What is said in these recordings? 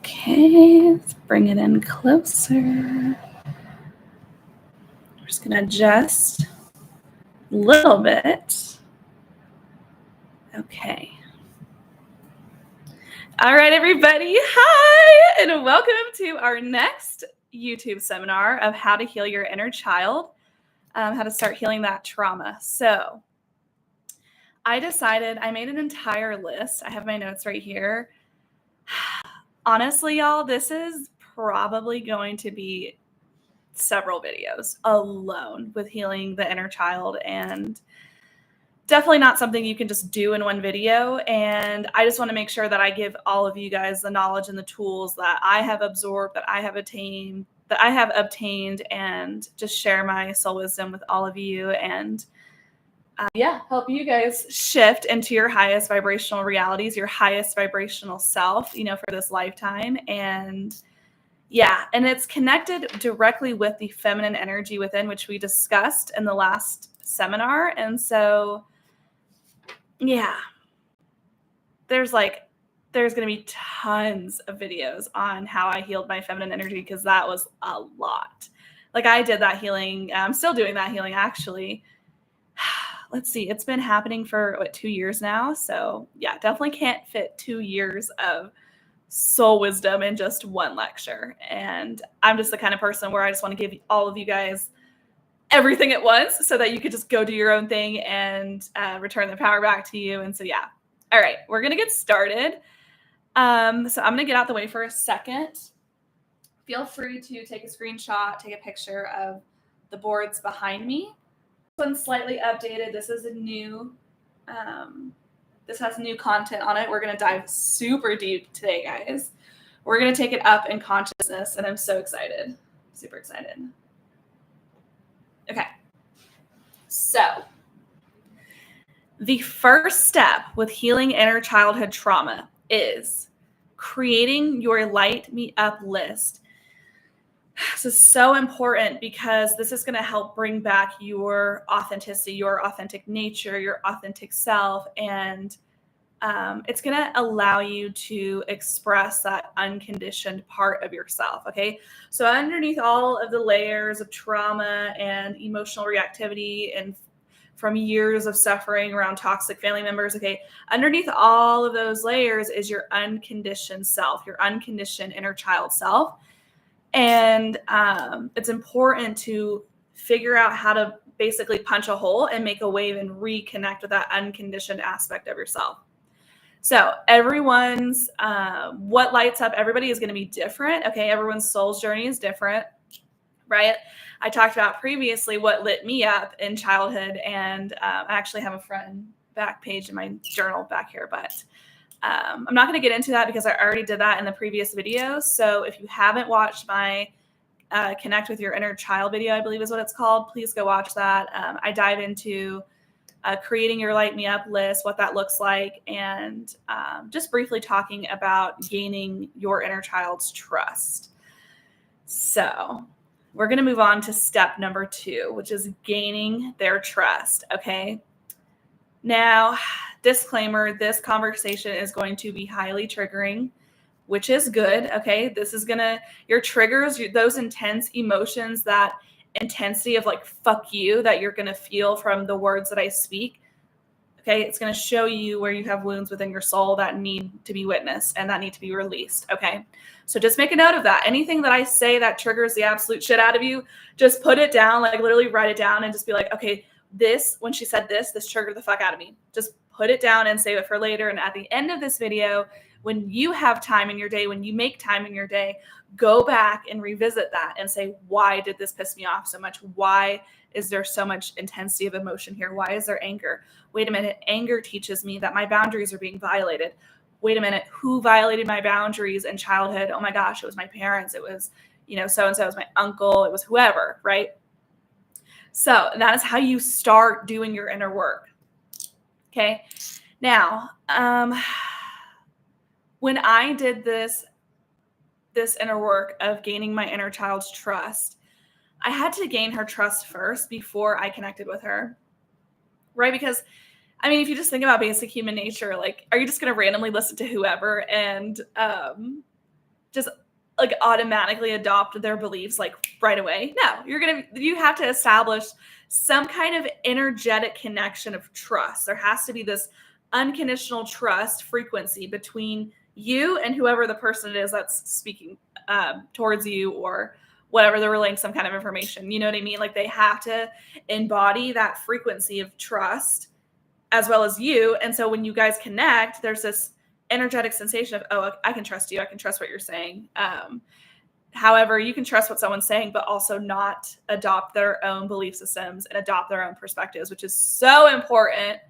Okay, let's bring it in closer. We're just going to adjust a little bit. Okay. All right, everybody. Hi, and welcome to our next YouTube seminar of how to heal your inner child, how to start healing that trauma. So I made an entire list. I have my notes right here. Honestly, y'all, this is probably going to be several videos alone with healing the inner child, and definitely not something you can just do in one video. And I just want to make sure that I give all of you guys the knowledge and the tools that I have absorbed, that I have obtained, and just share my soul wisdom with all of you, and help you guys shift into your highest vibrational realities, your highest vibrational self, for this lifetime. And it's connected directly with the feminine energy within, which we discussed in the last seminar. And so, there's going to be tons of videos on how I healed my feminine energy, because that was a lot. I did that healing. I'm still doing that healing, actually. Let's see, it's been happening for 2 years now. So definitely can't fit 2 years of soul wisdom in just one lecture. And I'm just the kind of person where I just want to give all of you guys everything at once so that you could just go do your own thing and return the power back to you. And so, all right, we're going to get started. So I'm going to get out the way for a second. Feel free to take a screenshot, take a picture of the boards behind me. This one's slightly updated. This is a new, this has new content on it. We're going to dive super deep today, guys. We're going to take it up in consciousness, and I'm so excited. Super excited. Okay. So the first step with healing inner childhood trauma is creating your Light Me Up list. This is so important because this is going to help bring back your authenticity, your authentic nature, your authentic self, and it's going to allow you to express that unconditioned part of yourself. Okay. So underneath all of the layers of trauma and emotional reactivity and from years of suffering around toxic family members, okay, underneath all of those layers is your unconditioned self, your unconditioned inner child self. And it's important to figure out how to basically punch a hole and make a wave and reconnect with that unconditioned aspect of yourself. So everyone's, what lights up everybody is going to be different. Okay. Everyone's soul's journey is different, right? I talked about previously what lit me up in childhood. And I actually have a front back page in my journal back here, but I'm not going to get into that because I already did that in the previous video. So if you haven't watched my Connect with Your Inner Child video, I believe is what it's called, please go watch that. I dive into creating your Light Me Up list, what that looks like, and just briefly talking about gaining your inner child's trust. So we're going to move on to step number 2, which is gaining their trust. Okay. Now, disclaimer, this conversation is going to be highly triggering, which is good. Okay. This is your triggers, those intense emotions, that intensity of fuck you that you're going to feel from the words that I speak. Okay. It's going to show you where you have wounds within your soul that need to be witnessed and that need to be released. Okay. So just make a note of that. Anything that I say that triggers the absolute shit out of you, just put it down, literally write it down and just be like, okay, when she said this triggered the fuck out of me. Just put it down and save it for later. And at the end of this video, when you have time in your day, when you make time in your day, go back and revisit that and say, why did this piss me off so much? Why is there so much intensity of emotion here? Why is there anger? Wait a minute. Anger teaches me that my boundaries are being violated. Wait a minute. Who violated my boundaries in childhood? Oh my gosh, it was my parents. It was, so-and-so, it was my uncle. It was whoever, right? So that is how you start doing your inner work. Okay. Now, when I did this inner work of gaining my inner child's trust, I had to gain her trust first before I connected with her, right? Because, if you just think about basic human nature, are you just going to randomly listen to whoever and just like automatically adopt their beliefs like right away. No, you have to establish some kind of energetic connection of trust. There has to be this unconditional trust frequency between you and whoever the person it is that's speaking towards you, or whatever, they're relaying some kind of information. You know what I mean? Like they have to embody that frequency of trust as well as you. And so when you guys connect, there's this energetic sensation of, oh, I can trust you. I can trust what you're saying. However, you can trust what someone's saying, but also not adopt their own belief systems and adopt their own perspectives, which is so important.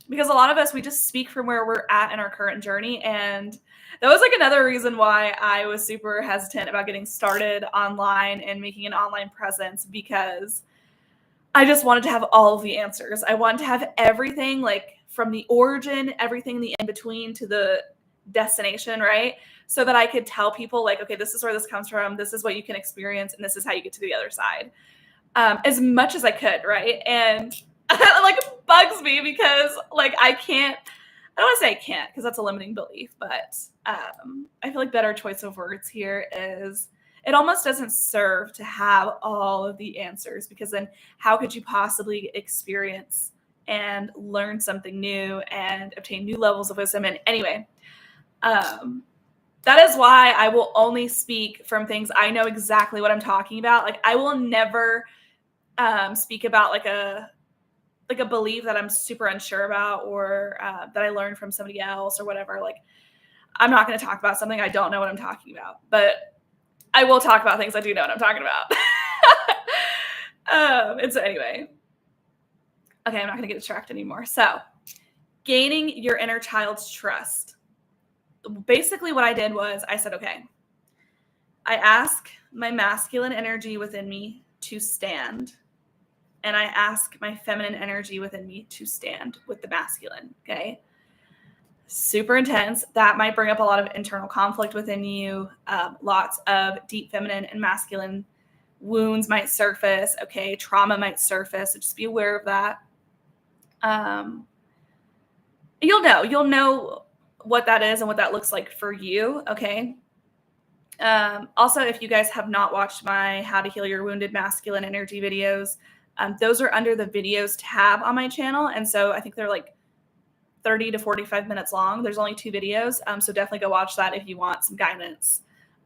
Because a lot of us, we just speak from where we're at in our current journey. And that was like another reason why I was super hesitant about getting started online and making an online presence, because I just wanted to have all of the answers. I wanted to have everything, like from the origin, everything the in between to the destination, right? So that I could tell people like, okay, this is where this comes from. This is what you can experience. And this is how you get to the other side. As much as I could, right? And like bugs me because like I don't want to say I can't because that's a limiting belief, but I feel like better choice of words here is it almost doesn't serve to have all of the answers, because then how could you possibly experience and learn something new and obtain new levels of wisdom? And anyway, that is why I will only speak from things I know exactly what I'm talking about. Like I will never speak about like a belief that I'm super unsure about, or that I learned from somebody else or whatever. Like I'm not going to talk about something I don't know what I'm talking about, but I will talk about things I do know what I'm talking about. And so anyway, okay, I'm not going to get distracted anymore. So gaining your inner child's trust. Basically what I did was I said, okay, I ask my masculine energy within me to stand, and I ask my feminine energy within me to stand with the masculine, okay? Super intense. That might bring up a lot of internal conflict within you. Lots of deep feminine and masculine wounds might surface, okay? Trauma might surface, so just be aware of that. You'll know what that is and what that looks like for you, okay? Also, if you guys have not watched my How to Heal Your Wounded Masculine Energy videos, those are under the videos tab on my channel. And so I think they're like 30 to 45 minutes long. There's only 2 videos. So definitely go watch that if you want some guidance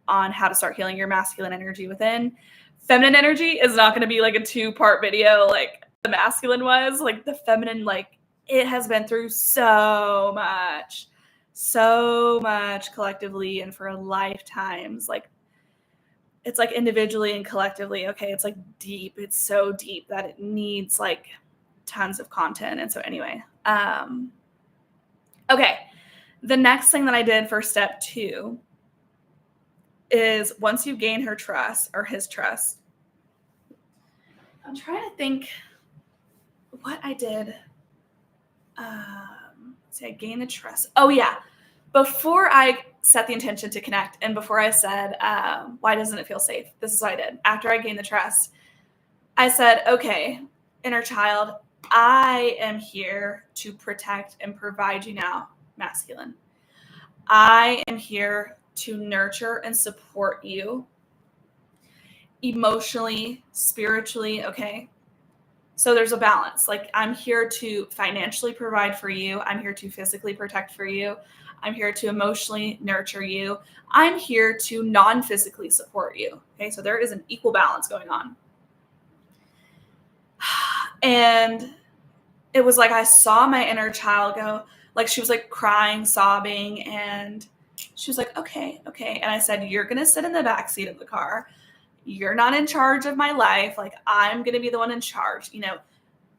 on how to start healing your masculine energy within. Feminine energy is not going to be like a 2-part video like the masculine was. Like the feminine, like it has been through so much collectively and for lifetimes. Like it's like individually and collectively, okay, it's like deep. It's so deep that it needs like tons of content. And so anyway, okay, the next thing that I did for step 2 is once you gain her trust or his trust, I'm trying to think what I did. See, I gained the trust. Oh yeah. Before I set the intention to connect and before I said, why doesn't it feel safe? This is what I did. After I gained the trust, I said, okay, inner child, I am here to protect and provide you now, masculine. I am here to nurture and support you emotionally, spiritually, okay? So there's a balance. Like I'm here to financially provide for you. I'm here to physically protect for you. I'm here to emotionally nurture you. I'm here to non-physically support you. Okay, so there is an equal balance going on. And it was like I saw my inner child go, like she was like crying, sobbing, and she was like, okay. And I said, you're going to sit in the back seat of the car. You're not in charge of my life. Like I'm going to be the one in charge. You know,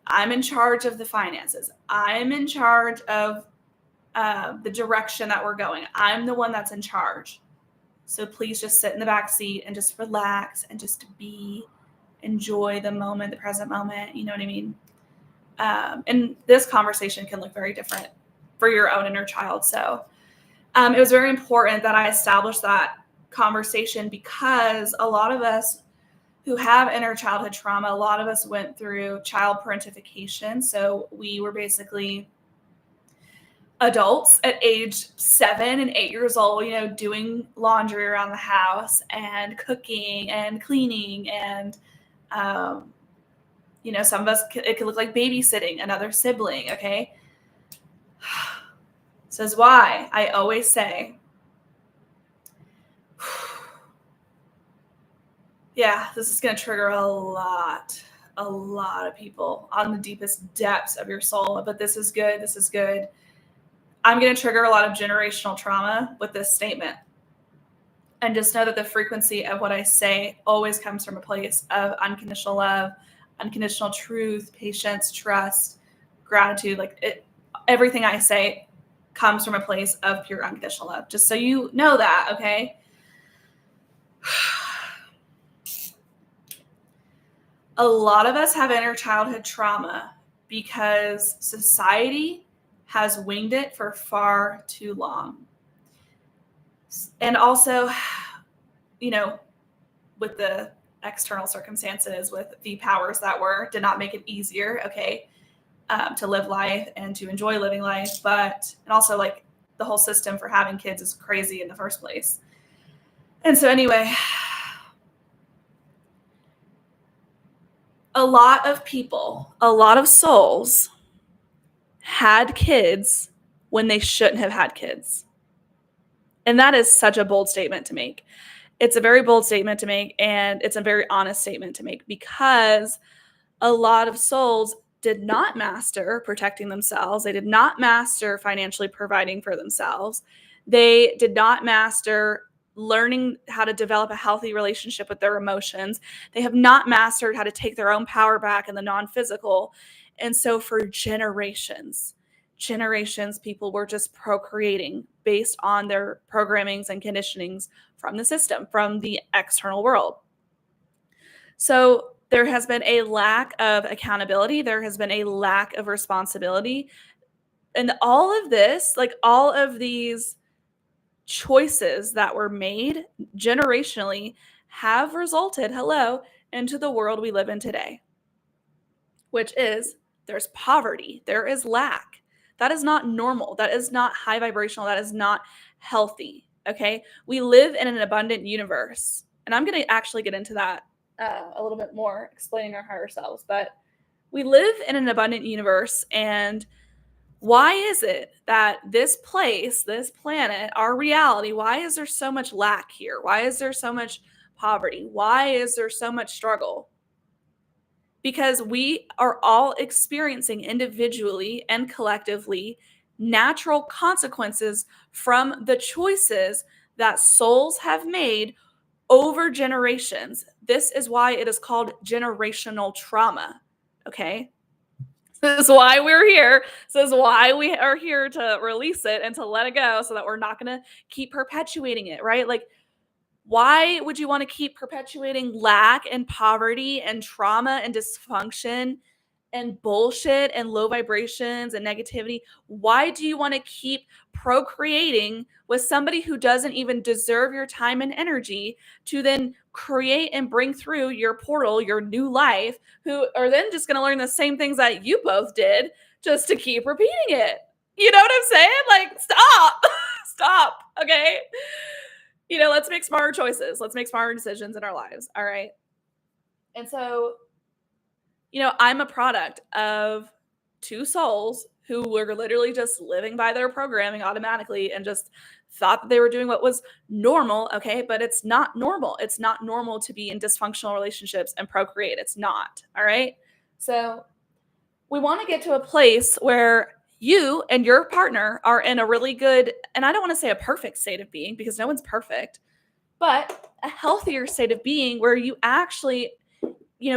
I'm in charge of the finances. I'm in charge of the direction that we're going. I'm the one that's in charge. So please just sit in the back seat and just relax and just enjoy the moment, the present moment. You know what I mean? And this conversation can look very different for your own inner child. So it was very important that I established that conversation, because a lot of us who have inner childhood trauma, a lot of us went through child parentification. So we were basically adults at age 7 and 8 years old, doing laundry around the house and cooking and cleaning and, some of us, it could look like babysitting another sibling, okay? This is why I always say, yeah, this is going to trigger a lot of people on the deepest depths of your soul, but this is good. This is good. I'm going to trigger a lot of generational trauma with this statement. And just know that the frequency of what I say always comes from a place of unconditional love, unconditional truth, patience, trust, gratitude. Everything I say comes from a place of pure unconditional love. Just so you know that, okay? A lot of us have inner childhood trauma because society has winged it for far too long. And also, with the external circumstances, with the powers that were, did not make it easier, okay, to live life and to enjoy living life. And also the whole system for having kids is crazy in the first place. And so anyway, a lot of people, a lot of souls had kids when they shouldn't have had kids. And that is such a bold statement to make. It's a very bold statement to make, and it's a very honest statement to make, because a lot of souls did not master protecting themselves. They did not master financially providing for themselves. They did not master learning how to develop a healthy relationship with their emotions. They have not mastered how to take their own power back in the non-physical. And so for generations, people were just procreating based on their programmings and conditionings from the system, from the external world. So there has been a lack of accountability. There has been a lack of responsibility. And all of this, all of these choices that were made generationally have resulted, into the world we live in today, which is there's poverty, there is lack. That is not normal. That is not high vibrational. That is not healthy. Okay. We live in an abundant universe. And I'm going to actually get into that a little bit more, explaining our higher selves. But we live in an abundant universe. And why is it that this place, this planet, our reality, why is there so much lack here? Why is there so much poverty? Why is there so much struggle? Because we are all experiencing individually and collectively natural consequences from the choices that souls have made over generations. This is why it is called generational trauma. Okay. This is why we're here. This is why we are here, to release it and to let it go, so that we're not going to keep perpetuating it, right? Why would you want to keep perpetuating lack and poverty and trauma and dysfunction and bullshit and low vibrations and negativity? Why do you want to keep procreating with somebody who doesn't even deserve your time and energy to then create and bring through your portal, your new life, who are then just going to learn the same things that you both did, just to keep repeating it? You know what I'm saying? Stop. Stop. Okay. Let's make smarter choices. Let's make smarter decisions in our lives. All right. And so, I'm a product of two souls who were literally just living by their programming automatically and just thought that they were doing what was normal. Okay. But it's not normal. It's not normal to be in dysfunctional relationships and procreate. It's not. All right. So we want to get to a place where you and your partner are in a really good, and I don't want to say a perfect state of being, because no one's perfect, but a healthier state of being where you actually,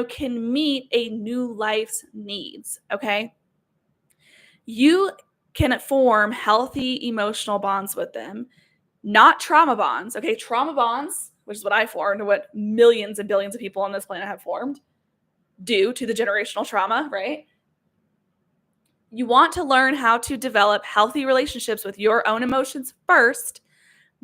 can meet a new life's needs. Okay. You can form healthy emotional bonds with them, not trauma bonds. Okay. Trauma bonds, which is what I formed, what millions and billions of people on this planet have formed due to the generational trauma, right? You want to learn how to develop healthy relationships with your own emotions first,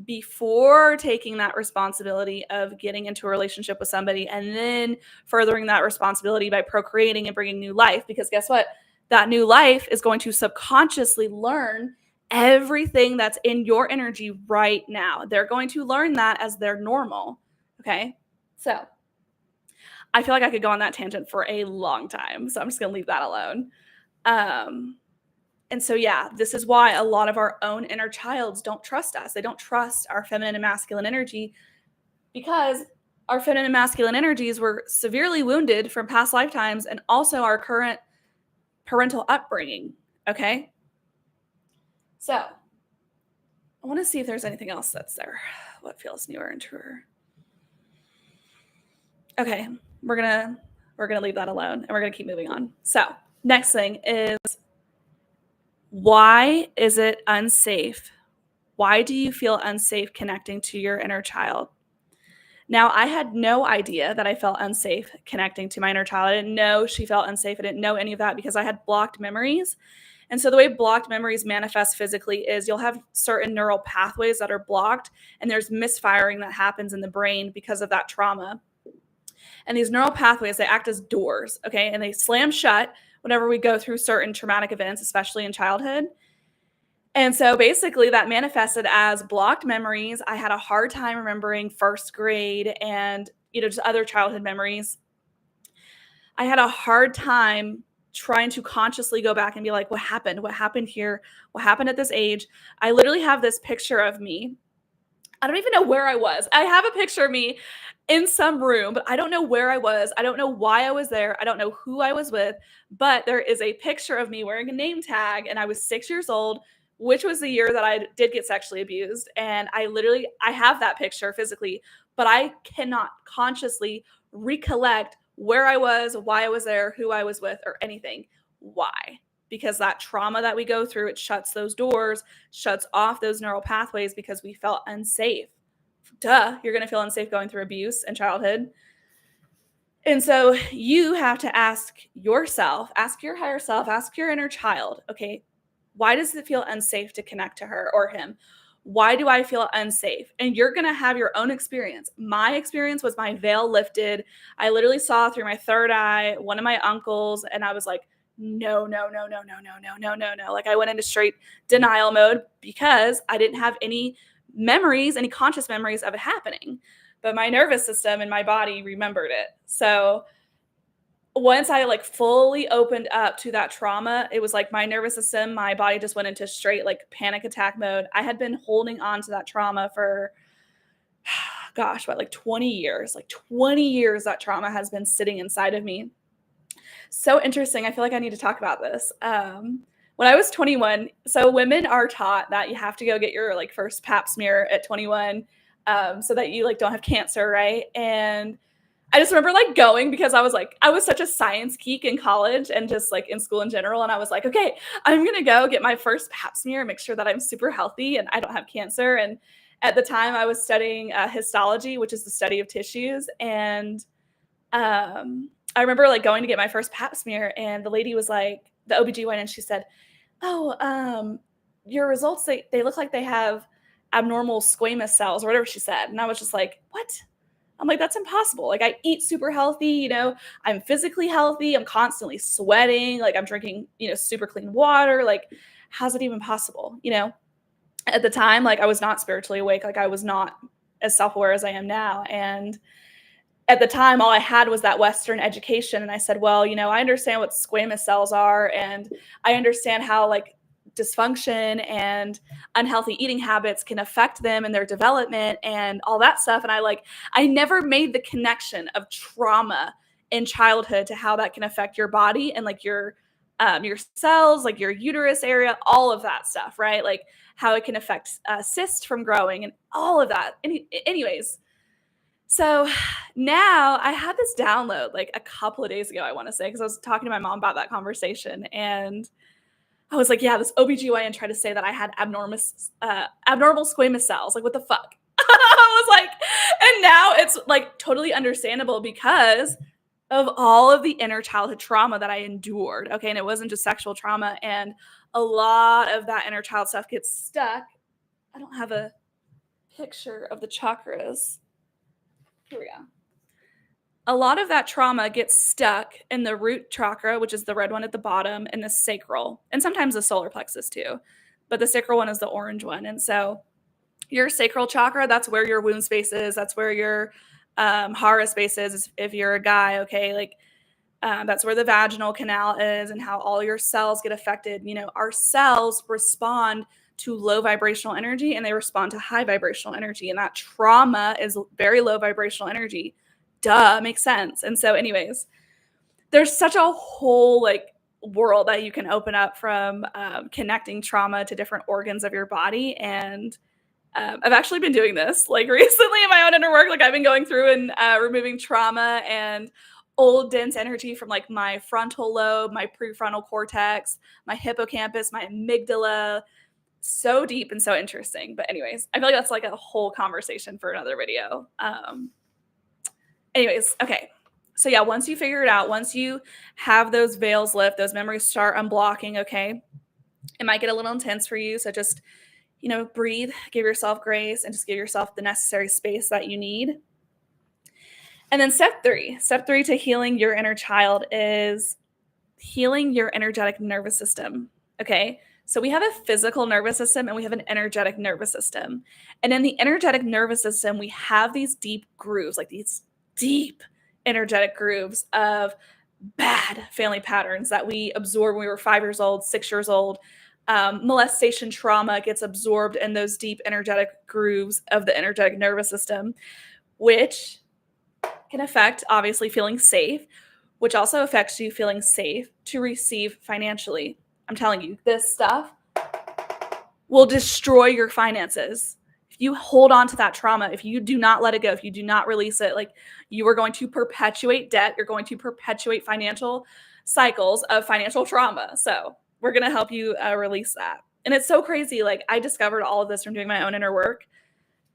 before taking that responsibility of getting into a relationship with somebody, and then furthering that responsibility by procreating and bringing new life. Because guess what? That new life is going to subconsciously learn everything that's in your energy right now. They're going to learn that as their normal. Okay. So I feel like I could go on that tangent for a long time. So I'm just going to leave that alone. Um, and so, yeah, this is why a lot of our own inner childs don't trust us. They don't trust our feminine and masculine energy because our feminine and masculine energies were severely wounded from past lifetimes and also our current parental upbringing. Okay. So I want to see if there's anything else that's there. What feels newer and truer? Okay, we're gonna leave that alone and we're gonna keep moving on. So next thing is, why is it unsafe? Why do you feel unsafe connecting to your inner child? Now, I had no idea that I felt unsafe connecting to my inner child. I didn't know she felt unsafe. I didn't know any of that because I had blocked memories. And so the way blocked memories manifest physically is you'll have certain neural pathways that are blocked, and there's misfiring that happens in the brain because of that trauma. And these neural pathways, they act as doors, okay? And they slam shut whenever we go through certain traumatic events, especially in childhood. And so basically that manifested as blocked memories. I had a hard time remembering first grade and, just other childhood memories. I had a hard time trying to consciously go back and be like, what happened? What happened here? What happened at this age? I literally have this picture of me. I don't even know where I was. I have a picture of me in some room, but I don't know where I was. I don't know why I was there. I don't know who I was with, but there is a picture of me wearing a name tag, and I was 6 years old, which was the year that I did get sexually abused. And I have that picture physically, but I cannot consciously recollect where I was, why I was there, who I was with, or anything. Why? Because that trauma that we go through, it shuts those doors, shuts off those neural pathways because we felt unsafe. Duh, you're going to feel unsafe going through abuse in childhood. And so you have to ask yourself, ask your higher self, ask your inner child, okay, why does it feel unsafe to connect to her or him? Why do I feel unsafe? And you're going to have your own experience. My experience was my veil lifted. I literally saw through my third eye one of my uncles, and I was like, no, no, no, no, no, no, no, no, no, no. Like I went into straight denial mode because I didn't have any memories, any conscious memories of it happening. But my nervous system and my body remembered it. So once I like fully opened up to that trauma, it was like my nervous system, my body just went into straight like panic attack mode. I had been holding on to that trauma for, gosh, what, like 20 years? Like 20 years that trauma has been sitting inside of me. So interesting. I feel like I need to talk about this. When I was 21, so women are taught that you have to go get your like first pap smear at 21, so that you like don't have cancer, right? And I just remember like going because I was such a science geek in college and just like in school in general. And I was like, okay, I'm going to go get my first pap smear, make sure that I'm super healthy and I don't have cancer. And at the time I was studying histology, which is the study of tissues. And I remember like going to get my first pap smear, and the lady was like, the OBGYN, and she said, oh, your results, they look like they have abnormal squamous cells or whatever she said. And I was just like, what? I'm like, that's impossible. Like I eat super healthy, I'm physically healthy. I'm constantly sweating. Like I'm drinking, super clean water. Like, how's it even possible? At the time, like I was not spiritually awake. Like I was not as self-aware as I am now. And at the time, all I had was that Western education. And I said, well, I understand what squamous cells are. And I understand how like dysfunction and unhealthy eating habits can affect them and their development and all that stuff. And I never made the connection of trauma in childhood to how that can affect your body and like your cells, like your uterus area, all of that stuff, right? Like how it can affect cysts from growing and all of that. Anyways, so now I had this download like a couple of days ago, I want to say, because I was talking to my mom about that conversation. And I was like, yeah, this OBGYN tried to say that I had abnormal squamous cells. Like, what the fuck? I was like, and now it's like totally understandable because of all of the inner childhood trauma that I endured. Okay. And it wasn't just sexual trauma. And a lot of that inner child stuff gets stuck. I don't have a picture of the chakras. Here we go. A lot of that trauma gets stuck in the root chakra, which is the red one at the bottom, and the sacral, and sometimes the solar plexus too. but the sacral one is the orange one. And so your sacral chakra, that's where your womb space is. That's where your hara space is if you're a guy, okay? Like that's where the vaginal canal is and how all your cells get affected. Our cells respond to low vibrational energy and they respond to high vibrational energy. And that trauma is very low vibrational energy. Duh, makes sense. And so anyways, there's such a whole world that you can open up from connecting trauma to different organs of your body. And I've actually been doing this recently in my own inner work. I've been going through and removing trauma and old dense energy from my frontal lobe, my prefrontal cortex, my hippocampus, my amygdala. So deep and so interesting. But anyways, I feel like that's a whole conversation for another video. Anyways, okay. So yeah, once you figure it out, once you have those veils lift, those memories start unblocking, okay, it might get a little intense for you. So just, breathe, give yourself grace, and just give yourself the necessary space that you need. And then step three to healing your inner child is healing your energetic nervous system, okay? So we have a physical nervous system and we have an energetic nervous system. And in the energetic nervous system, we have these deep grooves, these deep energetic grooves of bad family patterns that we absorbed when we were 5 years old, 6 years old. Molestation trauma gets absorbed in those deep energetic grooves of the energetic nervous system, which can affect, obviously, feeling safe, which also affects you feeling safe to receive financially. I'm telling you, this stuff will destroy your finances. If you hold on to that trauma, if you do not let it go, if you do not release it, you are going to perpetuate debt. You're going to perpetuate financial cycles of financial trauma. So we're going to help you release that. And it's so crazy. I discovered all of this from doing my own inner work.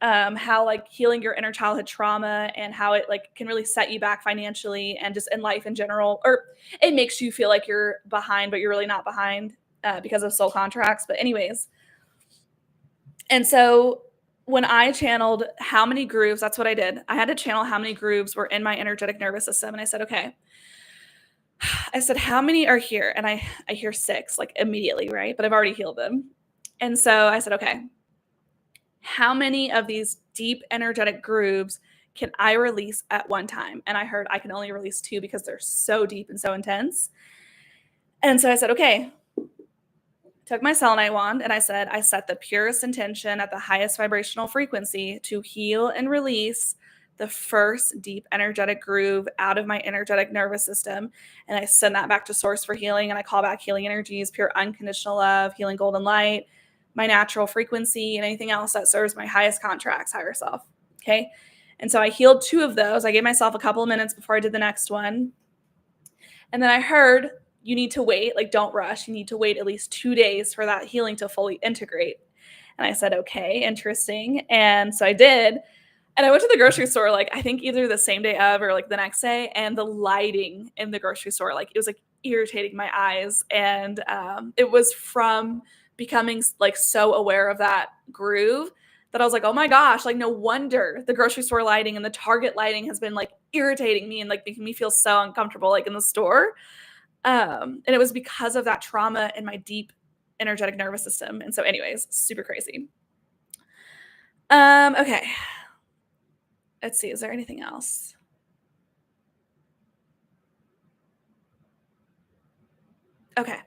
How healing your inner childhood trauma and how it can really set you back financially and just in life in general, or it makes you feel like you're behind, but you're really not behind because of soul contracts. But anyways, and so when I channeled how many grooves, that's what I did. I had to channel how many grooves were in my energetic nervous system. And I said, okay, how many are here? And I hear 6 immediately, right? But I've already healed them. And so I said, okay, how many of these deep energetic grooves can I release at one time? And I heard I can only release 2 because they're so deep and so intense. And so I said, okay, took my selenite wand and I said, I set the purest intention at the highest vibrational frequency to heal and release the first deep energetic groove out of my energetic nervous system. And I send that back to source for healing. And I call back healing energies, pure unconditional love, healing golden light, my natural frequency, and anything else that serves my highest contracts, higher self. Okay. And so I healed 2 of those. I gave myself a couple of minutes before I did the next one. And then I heard, you need to wait, don't rush. You need to wait at least 2 days for that healing to fully integrate. And I said, okay, interesting. And so I did. And I went to the grocery store, I think either the same day of or the next day. And the lighting in the grocery store, it was irritating my eyes. And it was from becoming so aware of that groove that I was oh my gosh, no wonder the grocery store lighting and the Target lighting has been irritating me and making me feel so uncomfortable in the store. And it was because of that trauma in my deep energetic nervous system. And so anyways, super crazy. Okay. Let's see. Is there anything else? Okay.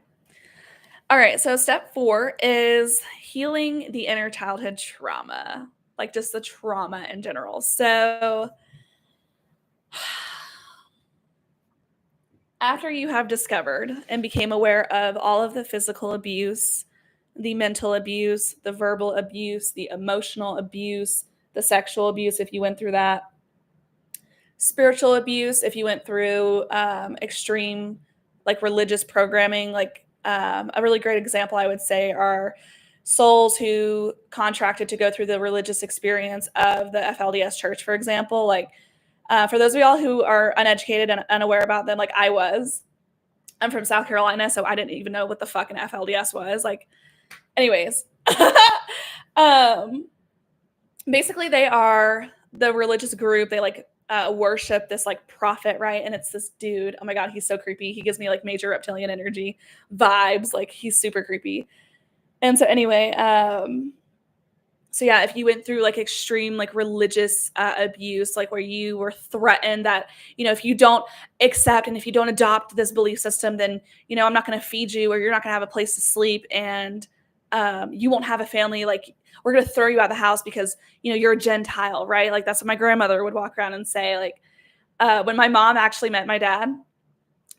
All right. So step 4 is healing the inner childhood trauma, just the trauma in general. So after you have discovered and became aware of all of the physical abuse, the mental abuse, the verbal abuse, the emotional abuse, the sexual abuse, if you went through that, spiritual abuse, if you went through extreme religious programming, a really great example I would say are souls who contracted to go through the religious experience of the FLDS church, for example. For those of y'all who are uneducated and unaware about them, I was, I'm from South Carolina, so I didn't even know what the fuck an FLDS was. Anyways, basically they are the religious group. They worship this prophet, right? And it's this dude. Oh my God, he's so creepy. He gives me major reptilian energy vibes. He's super creepy. And so anyway, so yeah, if you went through like extreme like religious abuse, like where you were threatened that, if you don't accept and if you don't adopt this belief system, then, I'm not going to feed you, or you're not going to have a place to sleep, and you won't have a family. Like, we're going to throw you out of the house because, you're a Gentile, right? Like, that's what my grandmother would walk around and say. Like, when my mom actually met my dad,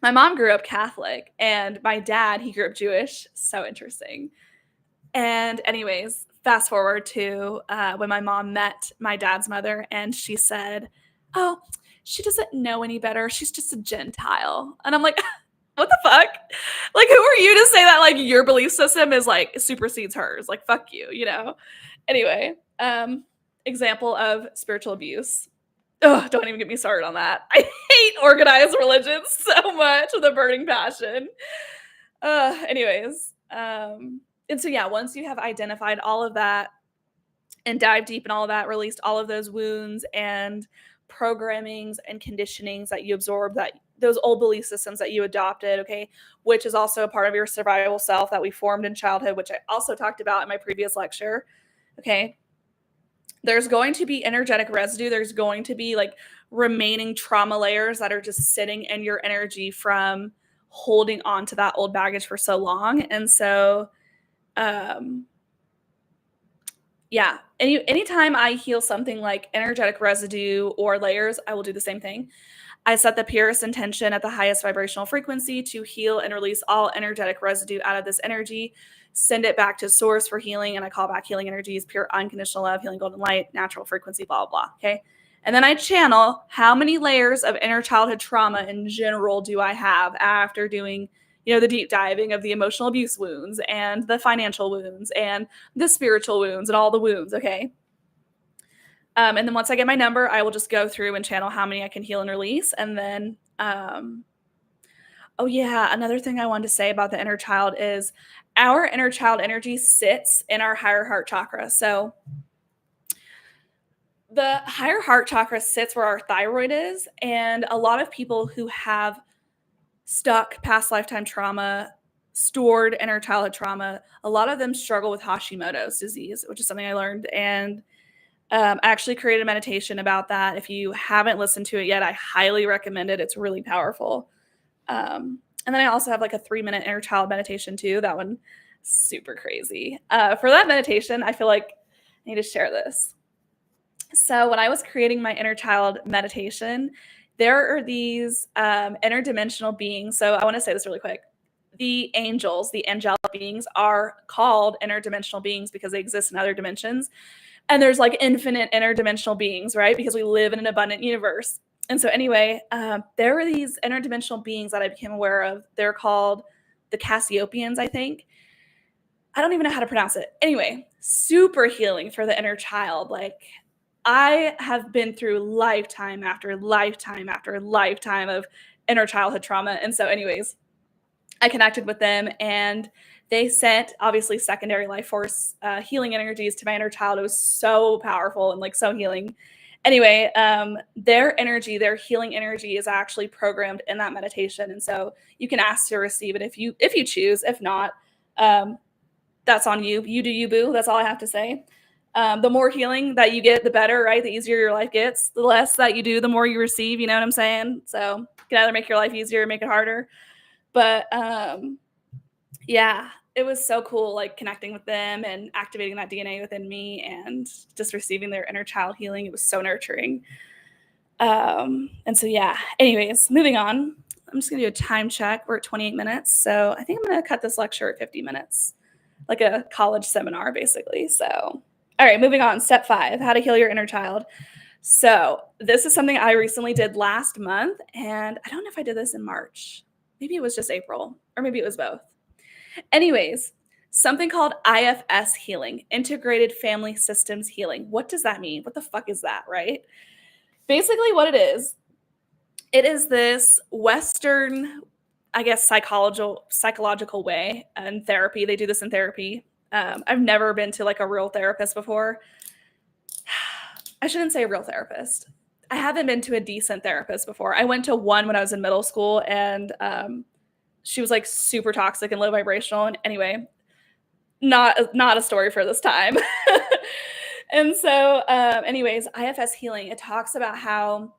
my mom grew up Catholic and my dad, he grew up Jewish. So interesting. And anyways, fast forward to when my mom met my dad's mother, and she said, "Oh, she doesn't know any better. She's just a Gentile." And I'm like, "What the fuck? Like, who are you to say that like your belief system is like supersedes hers? Like, fuck you, you know?" Anyway, example of spiritual abuse. Oh, don't even get me started on that. I hate organized religion so much with a burning passion. Anyways, and so yeah, once you have identified all of that and dive deep in all of that, released all of those wounds and programmings and conditionings that you absorbed, that those old belief systems that you adopted, okay, which is also a part of your survival self that we formed in childhood, which I also talked about in my previous lecture, okay, there's going to be energetic residue. There's going to be like remaining trauma layers that are just sitting in your energy from holding on to that old baggage for so long. And so, um, yeah, anytime I heal something like energetic residue or layers, I will do the same thing. I set the purest intention at the highest vibrational frequency to heal and release all energetic residue out of this energy, send it back to source for healing, and I call back healing energies, pure unconditional love, healing golden light, natural frequency, blah, blah, blah, okay? And then I channel how many layers of inner childhood trauma in general do I have after doing, the deep diving of the emotional abuse wounds and the financial wounds and the spiritual wounds and all the wounds, okay? And then once I get my number, I will just go through and channel how many I can heal and release. And then, oh yeah, another thing I wanted to say about the inner child is our inner child energy sits in our higher heart chakra. So the higher heart chakra sits where our thyroid is. And a lot of people who have stuck past lifetime trauma, stored inner childhood trauma, a lot of them struggle with Hashimoto's disease, which is something I learned. And I actually created a meditation about that. If you haven't listened to it yet, I highly recommend it. It's really powerful. And then I also have like a 3-minute inner child meditation too. That one, super crazy. For that meditation, I feel like I need to share this. So when I was creating my inner child meditation, there are these interdimensional beings. So I want to say this really quick. The angels, the angelic beings, are called interdimensional beings because they exist in other dimensions. And there's like infinite interdimensional beings, right? Because we live in an abundant universe. And so anyway, there were these interdimensional beings that I became aware of. They're called the Cassiopeans, I think. I don't even know how to pronounce it. Anyway, super healing for the inner child. Like, I have been through lifetime after lifetime after lifetime of inner childhood trauma. And so anyways, I connected with them, and they sent obviously secondary life force healing energies to my inner child. It was so powerful and like so healing. Anyway, their energy, their healing energy is actually programmed in that meditation. And so you can ask to receive it if you choose. If not, that's on you. You do you, boo. That's all I have to say. The more healing that you get, the better, right? The easier your life gets. The less that you do, the more you receive. You know what I'm saying? So you can either make your life easier or make it harder. But yeah, it was so cool, like connecting with them and activating that DNA within me and just receiving their inner child healing. It was so nurturing. And so, yeah, anyways, moving on. I'm just going to do a time check. We're at 28 minutes. So I think I'm going to cut this lecture at 50 minutes, like a college seminar, basically. So, all right, moving on. Step 5, how to heal your inner child. So this is something I recently did last month. And I don't know if I did this in March. Maybe it was just April, or maybe it was both. Anyways, something called IFS healing, integrated family systems healing. What does that mean? What the fuck is that, right? Basically what it is this Western, I guess, psychological way in therapy. They do this in therapy. I've never been to like a real therapist before. I shouldn't say a real therapist. I haven't been to a decent therapist before. I went to one when I was in middle school, and she was like super toxic and low vibrational. And anyway, not a story for this time. And so, anyways, IFS healing, it talks about how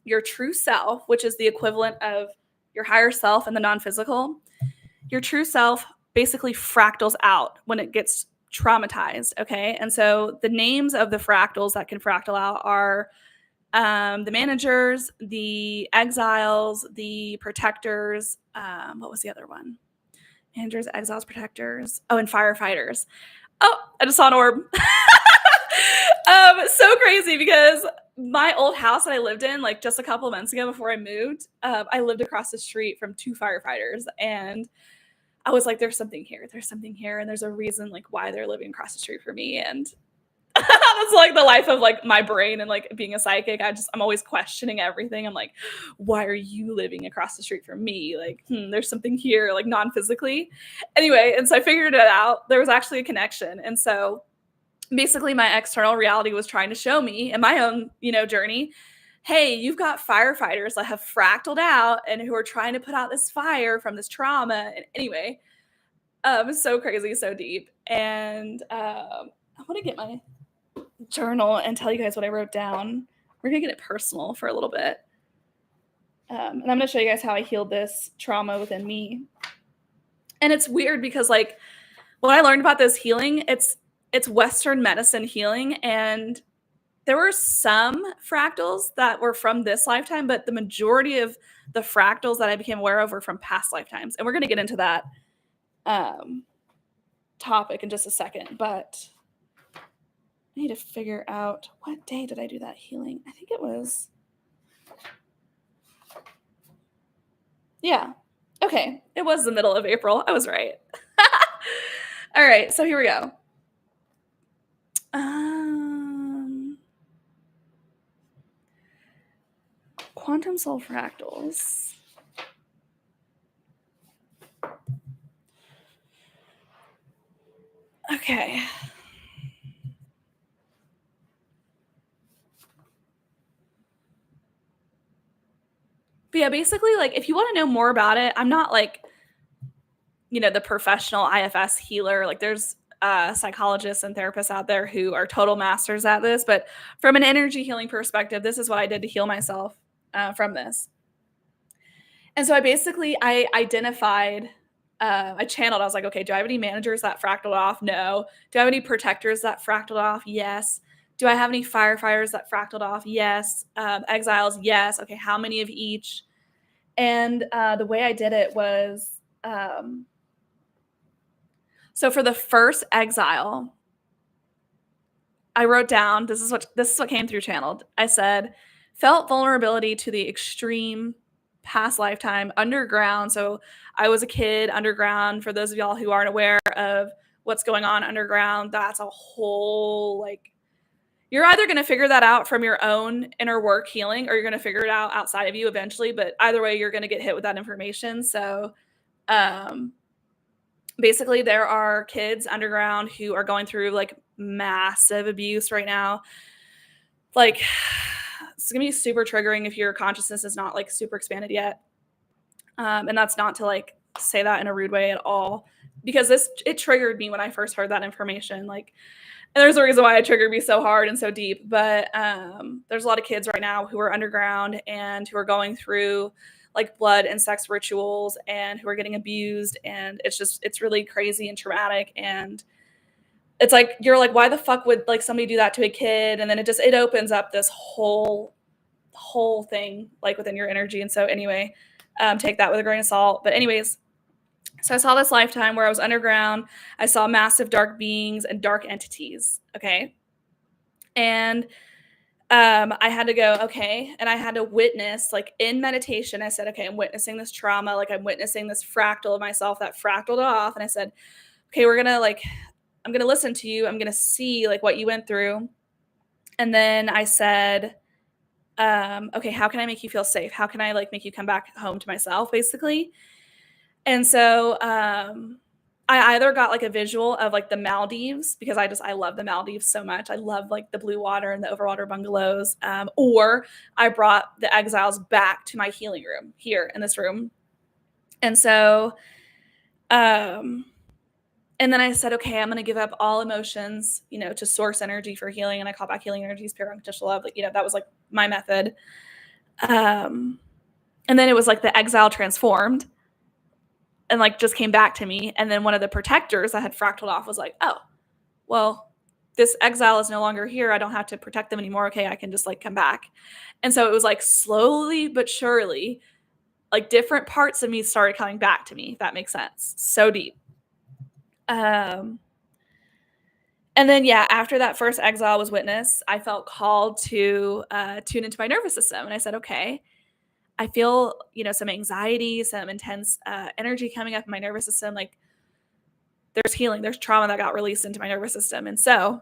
your true self, which is the equivalent of your higher self and the non-physical, your true self basically fractals out when it gets traumatized. Okay. And so the names of the fractals that can fractal out are the managers, the exiles, the protectors. What was the other one? Managers, exiles, protectors. Oh, and firefighters. Oh, I just saw an orb. So crazy because my old house that I lived in, like just a couple of months ago before I moved, I lived across the street from 2 firefighters, and I was like, "There's something here. There's something here, and there's a reason like why they're living across the street from me." And that's like the life of like my brain and like being a psychic. I'm always questioning everything. I'm like, why are you living across the street from me? Like, there's something here, like non-physically. Anyway, and so I figured it out. There was actually a connection, and so basically my external reality was trying to show me in my own, journey, hey, you've got firefighters that have fractaled out and who are trying to put out this fire from this trauma. And anyway, so crazy, so deep. And I want to get my journal and tell you guys what I wrote down. We're gonna get it personal for a little bit. And I'm gonna show you guys how I healed this trauma within me. And it's weird because like when I learned about this healing, it's Western medicine healing, and there were some fractals that were from this lifetime, but the majority of the fractals that I became aware of were from past lifetimes. And we're going to get into that topic in just a second, but I need to figure out what day did I do that healing? I think it was, yeah. Okay. It was the middle of April. I was right. All right. So here we go. Quantum soul fractals. Okay. But yeah, basically, like, if you want to know more about it, I'm not like, the professional IFS healer. Like, there's psychologists and therapists out there who are total masters at this. But from an energy healing perspective, this is what I did to heal myself from this. And so I identified, I channeled, I was like, okay, do I have any managers that fractaled off? No. Do I have any protectors that fractaled off? Yes. Do I have any firefighters that fractaled off? Yes. Exiles? Yes. Okay, how many of each? And the way I did it was, so for the first exile, I wrote down, this is what came through channeled. I said, felt vulnerability to the extreme past lifetime underground. So I was a kid underground. For those of y'all who aren't aware of what's going on underground, that's a whole, like, you're either going to figure that out from your own inner work healing, or you're going to figure it out outside of you eventually. But either way, you're going to get hit with that information. So basically there are kids underground who are going through like massive abuse right now. Like, it's gonna be super triggering if your consciousness is not like super expanded yet. And that's not to like say that in a rude way at all, because it triggered me when I first heard that information. Like, and there's a reason why it triggered me so hard and so deep. But there's a lot of kids right now who are underground and who are going through like blood and sex rituals and who are getting abused. And it's really crazy and traumatic. And it's like, you're like, why the fuck would like somebody do that to a kid? And then it opens up this whole thing like within your energy. And so anyway, take that with a grain of salt. But anyways, so I saw this lifetime where I was underground. I saw massive dark beings and dark entities. Okay. And I had to go, okay. And I had to witness, like in meditation, I said, okay, I'm witnessing this trauma. Like I'm witnessing this fractal of myself that fractaled off. And I said, okay, I'm going to listen to you. I'm going to see like what you went through. And then I said, okay, how can I make you feel safe? How can I like make you come back home to myself, basically? And so I either got like a visual of like the Maldives, because I love the Maldives so much. I love like the blue water and the overwater bungalows. Or I brought the exiles back to my healing room here in this room. And so And then I said, okay, I'm going to give up all emotions, to source energy for healing. And I call back healing energies, pure unconditional love. That was like my method. And then it was like the exile transformed and like just came back to me. And then one of the protectors that had fractaled off was like, oh, well, this exile is no longer here. I don't have to protect them anymore. Okay, I can just like come back. And so it was like slowly but surely, like different parts of me started coming back to me, if that makes sense. So deep. And then, after that first exile was witnessed, I felt called to tune into my nervous system. And I said, okay, I feel, some anxiety, some intense energy coming up in my nervous system. Like there's healing, there's trauma that got released into my nervous system. And so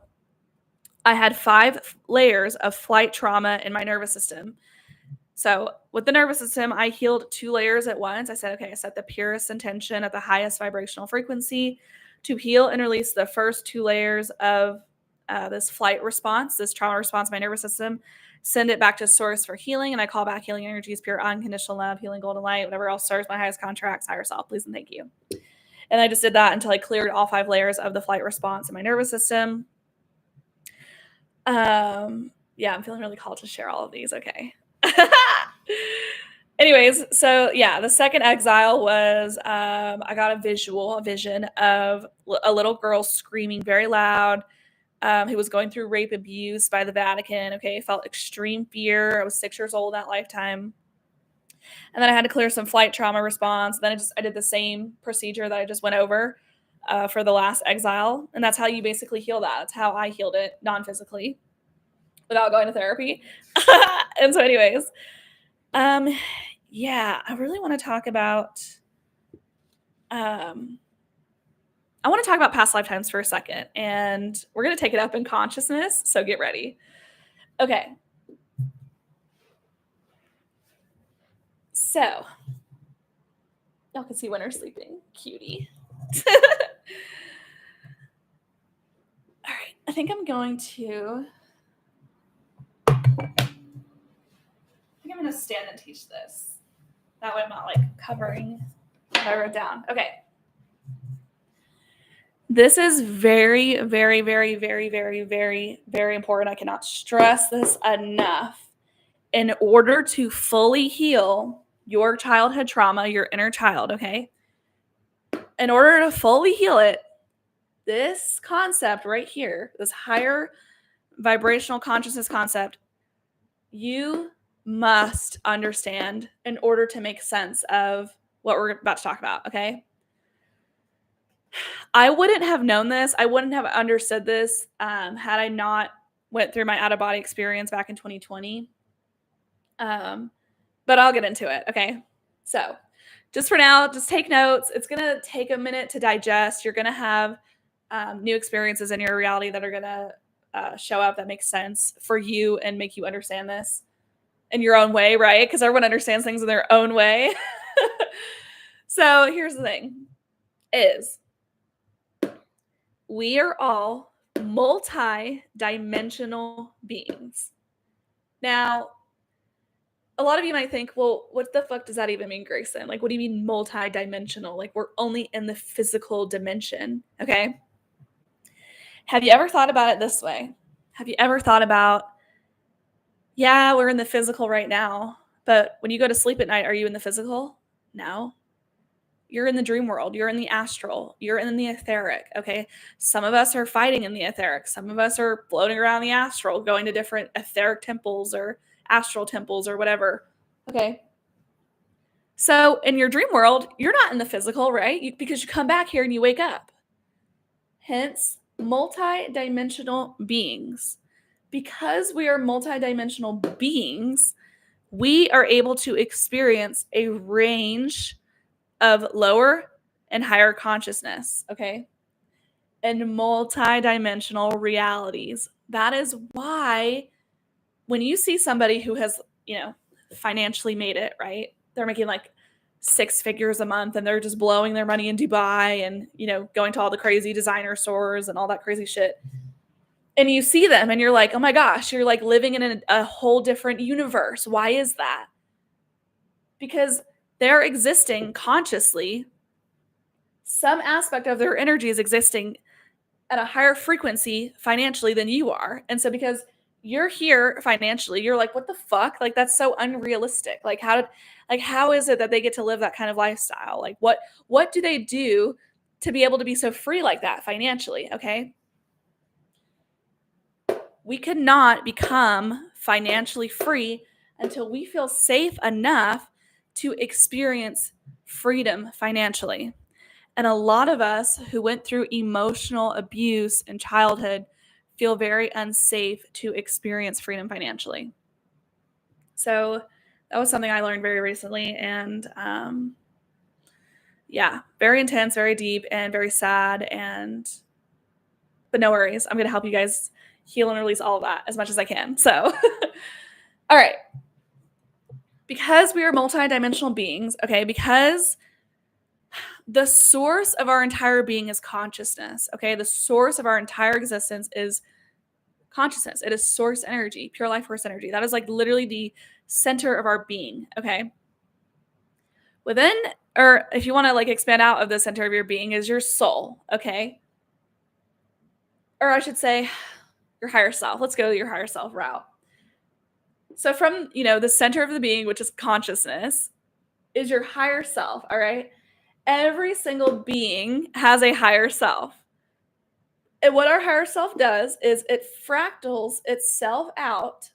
I had 5 layers of flight trauma in my nervous system. So with the nervous system, I healed 2 layers at once. I said, okay, I set the purest intention at the highest vibrational frequency to heal and release the first 2 layers of this flight response, this trauma response in my nervous system, send it back to source for healing. And I call back healing energies, pure unconditional love, healing golden light, whatever else serves my highest contracts, higher self, please and thank you. And I just did that until I cleared all 5 layers of the flight response in my nervous system. I'm feeling really called to share all of these. Okay. Anyways, so the second exile was I got a vision of a little girl screaming very loud, who was going through rape abuse by the Vatican. Okay, I felt extreme fear. I was 6 years old that lifetime. And then I had to clear some flight trauma response. Then I did the same procedure that I just went over for the last exile. And that's how you basically heal that. That's how I healed it non-physically without going to therapy. And so anyways, I really want to talk about past lifetimes for a second, and we're going to take it up in consciousness, so get ready. Okay. So, y'all can see Winter sleeping. Cutie. All right. I think I'm going to stand and teach this. That way I'm not like covering what I wrote down. Okay. This is very, very, very, very, very, very, very important. I cannot stress this enough. In order to fully heal your childhood trauma, your inner child, okay? In order to fully heal it, this concept right here, this higher vibrational consciousness concept, you must understand in order to make sense of what we're about to talk about, okay? I wouldn't have known this. I wouldn't have understood this had I not went through my out-of-body experience back in 2020. But I'll get into it, okay? So just for now, just take notes. It's going to take a minute to digest. You're going to have new experiences in your reality that are going to show up that make sense for you and make you understand this in your own way, right? Because everyone understands things in their own way. So here's the thing is we are all multi-dimensional beings. Now, a lot of you might think, well, what the fuck does that even mean, Grayson? Like, what do you mean multi-dimensional? Like, we're only in the physical dimension, okay? Have you ever thought about it this way? Have you ever thought about, we're in the physical right now, but when you go to sleep at night, are you in the physical? No. You're in the dream world. You're in the astral. You're in the etheric, okay? Some of us are fighting in the etheric. Some of us are floating around the astral, going to different etheric temples or astral temples or whatever, okay? So in your dream world, you're not in the physical, right? Because you come back here and you wake up. Hence, multi-dimensional beings. Because we are multi-dimensional beings, we are able to experience a range of lower and higher consciousness, okay? And multi-dimensional realities. That is why when you see somebody who has, financially made it, right? They're making like 6 figures a month and they're just blowing their money in Dubai and, going to all the crazy designer stores and all that crazy shit. And you see them and you're like, oh my gosh, you're like living in a whole different universe. Why is that? Because they're existing consciously some aspect of their energy is existing at a higher frequency financially than you are. And so because you're here financially, you're like, what the fuck? Like, that's so unrealistic. Like, how is it that they get to live that kind of lifestyle? Like, what do they do to be able to be so free like that financially? Okay. We could not become financially free until we feel safe enough to experience freedom financially. And a lot of us who went through emotional abuse in childhood feel very unsafe to experience freedom financially. So that was something I learned very recently. And yeah, very intense, very deep, and very sad. But no worries. I'm going to help you guys heal and release all of that as much as I can. So, all right. Because we are multidimensional beings, okay, because the source of our entire being is consciousness, okay? The source of our entire existence is consciousness. It is source energy, pure life force energy. That is like literally the center of our being, okay? Within, or if you want to like expand out of the center of your being, is your soul, okay? Or I should say, your higher self. Let's go your higher self route. So from, the center of the being, which is consciousness, is your higher self, all right? Every single being has a higher self. And what our higher self does is it fractals itself out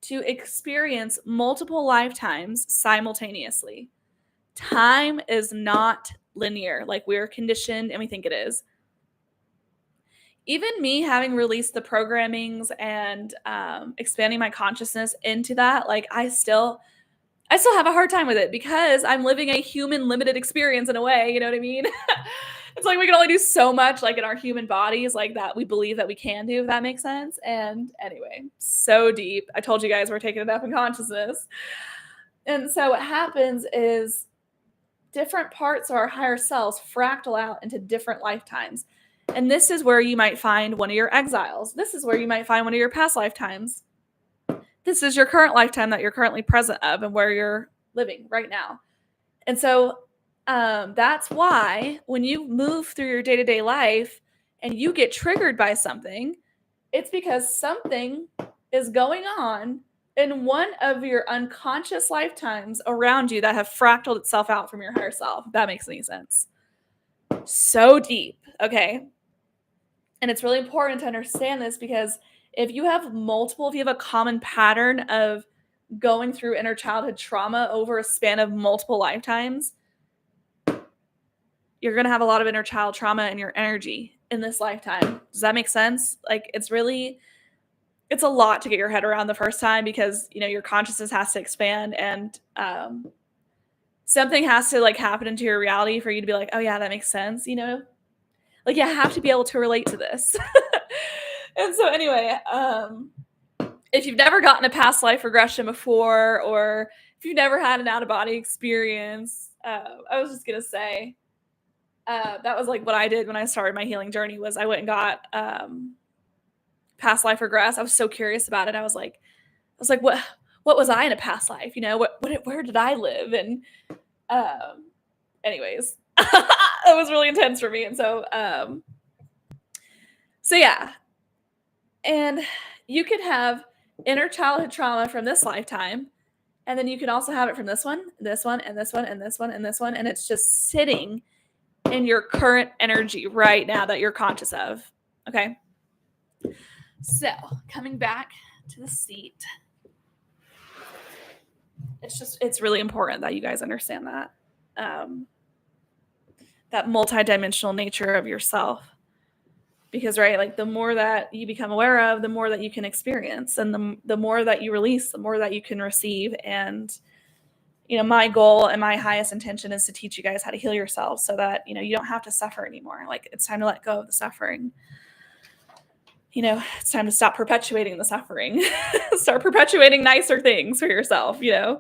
to experience multiple lifetimes simultaneously. Time is not linear like we're conditioned and we think it is. Even me having released the programmings and expanding my consciousness into that, like I still have a hard time with it because I'm living a human limited experience in a way, you know what I mean? It's like we can only do so much like in our human bodies like that we believe that we can do, if that makes sense. And anyway, so deep. I told you guys we're taking it up in consciousness. And so what happens is different parts of our higher selves fractal out into different lifetimes. And this is where you might find one of your exiles. This is where you might find one of your past lifetimes. This is your current lifetime that you're currently present of and where you're living right now. And so that's why when you move through your day-to-day life and you get triggered by something, it's because something is going on in one of your unconscious lifetimes around you that have fractaled itself out from your higher self, if that makes any sense. So deep, okay? And it's really important to understand this because if you have a common pattern of going through inner childhood trauma over a span of multiple lifetimes, you're going to have a lot of inner child trauma in your energy in this lifetime. Does that make sense? Like it's a lot to get your head around the first time because, your consciousness has to expand and something has to like happen into your reality for you to be like, oh yeah, that makes sense. Like you have to be able to relate to this. And so anyway, if you've never gotten a past life regression before, or if you've never had an out of body experience, I was just going to say, that was like what I did when I started my healing journey was I went and got past life regress. I was so curious about it. I was like, what was I in a past life? Where did I live? And anyways, it was really intense for me. And so yeah. And you could have inner childhood trauma from this lifetime. And then you can also have it from this one, and this one, and this one, and this one, and this one. And it's just sitting in your current energy right now that you're conscious of. Okay. So coming back to the seat. It's really important that you guys understand that. That multidimensional nature of yourself. Because, right, like the more that you become aware of, the more that you can experience. And the more that you release, the more that you can receive. And, my goal and my highest intention is to teach you guys how to heal yourselves so that, you don't have to suffer anymore. Like it's time to let go of the suffering. It's time to stop perpetuating the suffering. Start perpetuating nicer things for yourself, Okay.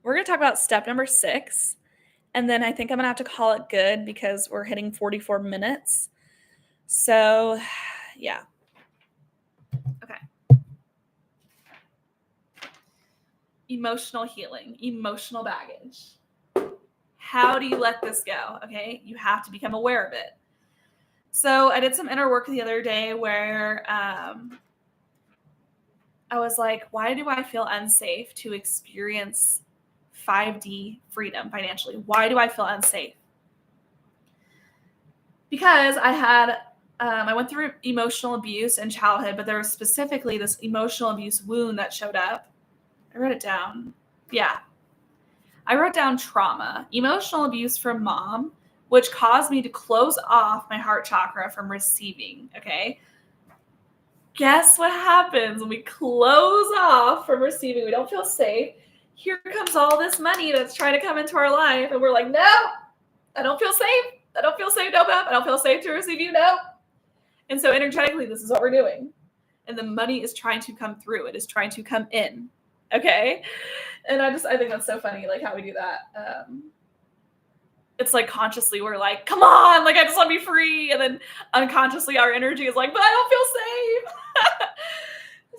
We're going to talk about step number 6. And then I think I'm going to have to call it good because we're hitting 44 minutes. So, yeah. Okay. emotional healing, emotional baggage. How do you let this go? Okay, you have to become aware of it. So I did some inner work the other day where I was like, why do I feel unsafe to experience 5D freedom financially? Why do I feel unsafe? Because I went through emotional abuse in childhood, but there was specifically this emotional abuse wound that showed up. I wrote it down. Yeah. I wrote down trauma, emotional abuse from mom, which caused me to close off my heart chakra from receiving. Okay. Guess what happens when we close off from receiving? We don't feel safe. Here comes all this money that's trying to come into our life, and we're like, no, I don't feel safe. I don't feel safe, no, I don't feel safe to receive you, no. And so energetically, this is what we're doing. And the money is trying to come through. It is trying to come in. Okay. And I think that's so funny, like how we do that. It's like consciously we're like, come on, like I just want to be free. And then unconsciously our energy is like, but I don't feel safe.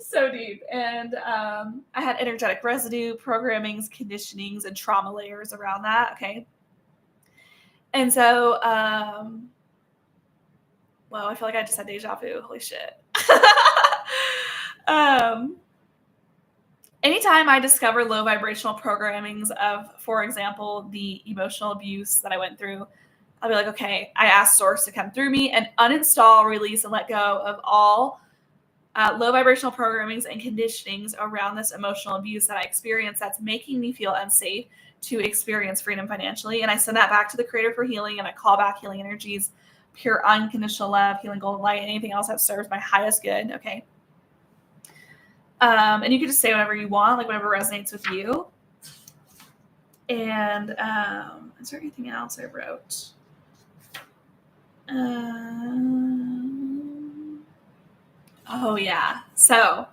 So deep. And I had energetic residue, programmings, conditionings, and trauma layers around that. Okay. And so, well, I feel like I just had deja vu. Holy shit. Anytime I discover low vibrational programmings of, for example, the emotional abuse that I went through, I'll be like, okay, I ask source to come through me and uninstall, release, and let go of all low vibrational programmings and conditionings around this emotional abuse that I experienced that's making me feel unsafe to experience freedom financially. And I send that back to the creator for healing, and I call back healing energies, pure unconditional love, healing golden light, anything else that serves my highest good. Okay. And you can just say whatever you want, like whatever resonates with you. And is there anything else I wrote? Oh, yeah. So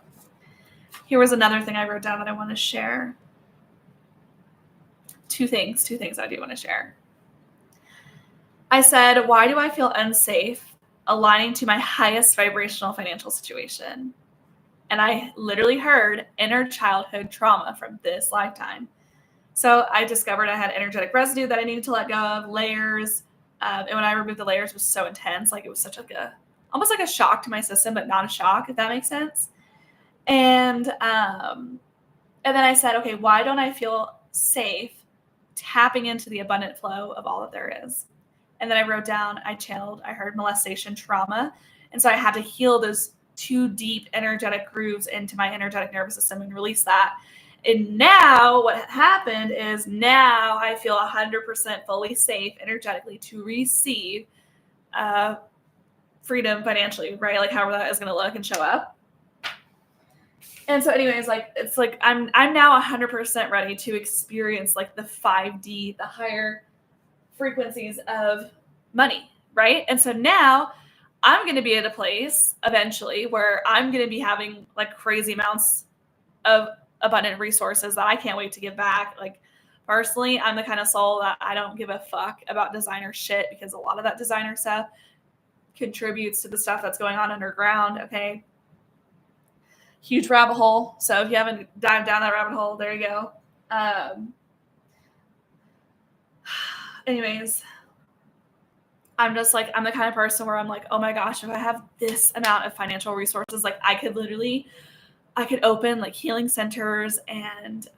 here was another thing I wrote down that I want to share. Two things I do want to share. I said, why do I feel unsafe aligning to my highest vibrational financial situation? And I literally heard inner childhood trauma from this lifetime. So I discovered I had energetic residue that I needed to let go of, layers. And when I removed the layers, it was so intense. Like it was such like almost like a shock to my system, but not a shock, if that makes sense. And then I said, okay, why don't I feel safe tapping into the abundant flow of all that there is? And then I wrote down, I heard molestation trauma. And so I had to heal those two deep energetic grooves into my energetic nervous system and release that. And now what happened is now I feel 100% fully safe energetically to receive freedom financially, right? Like however that is going to look and show up. And so anyways, like, it's like, I'm now 100% ready to experience like the 5D, the higher frequencies of money, right? And so now I'm going to be at a place eventually where I'm going to be having like crazy amounts of abundant resources that I can't wait to give back. Like personally, I'm the kind of soul that I don't give a fuck about designer shit because a lot of that designer stuff contributes to the stuff that's going on underground. Okay. Huge rabbit hole. So if you haven't dived down that rabbit hole, there you go. Anyways, I'm just like, I'm the kind of person where I'm like, oh my gosh, if I have this amount of financial resources, like I could open like healing centers and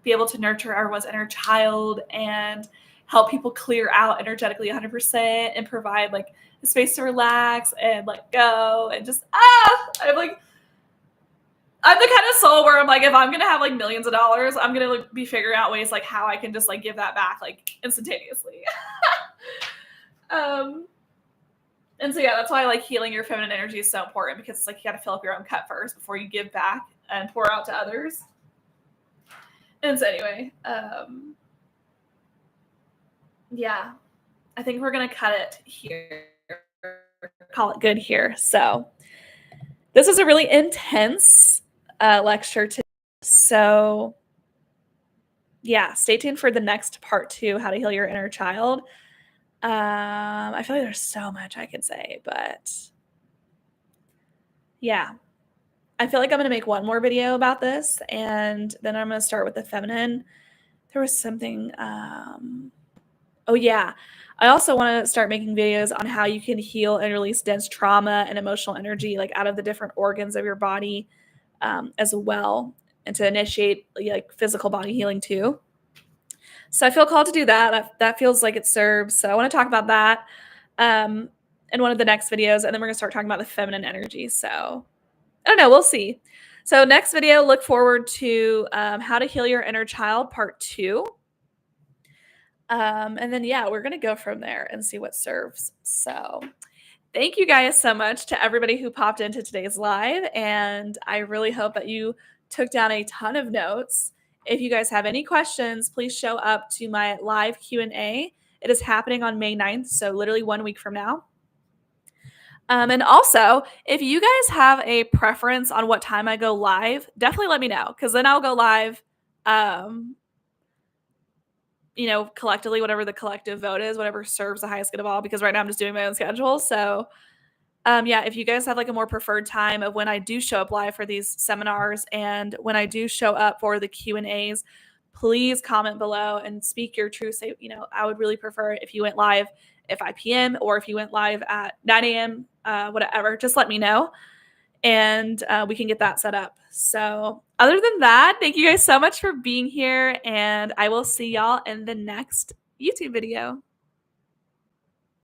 be able to nurture everyone's inner child and help people clear out energetically 100% and provide like a space to relax and let go and just, I'm the kind of soul where I'm like, if I'm going to have like millions of dollars, I'm going to like, be figuring out ways like how I can just like give that back like instantaneously. And so, yeah, that's why like healing your feminine energy is so important because it's like you got to fill up your own cup first before you give back and pour out to others. And so anyway, yeah, I think we're going to cut it here, call it good here. So this is a really intense lecture today. So yeah, stay tuned for the next part 2, how to heal your inner child. I feel like there's so much I could say, but yeah. I feel like I'm going to make one more video about this, and then I'm going to start with the feminine. There was something, oh yeah. I also want to start making videos on how you can heal and release dense trauma and emotional energy, like out of the different organs of your body, as well, and to initiate like physical body healing too. So I feel called to do that. That feels like it serves. So I want to talk about that in one of the next videos, and then we're going to start talking about the feminine energy. So I don't know. We'll see. So next video, look forward to how to heal your inner child, part 2. And then, yeah, we're going to go from there and see what serves. So thank you guys so much to everybody who popped into today's live. And I really hope that you took down a ton of notes. If you guys have any questions, please show up to my live Q&A. It is happening on May 9th, so literally 1 week from now. And also, if you guys have a preference on what time I go live, definitely let me know, because then I'll go live, collectively, whatever the collective vote is, whatever serves the highest good of all, because right now I'm just doing my own schedule. So yeah, if you guys have like a more preferred time of when I do show up live for these seminars and when I do show up for the Q&As, please comment below and speak your truth. Say, I would really prefer if you went live at 5 p.m. or if you went live at 9 a.m., whatever, just let me know and we can get that set up. So other than that, thank you guys so much for being here, and I will see y'all in the next YouTube video.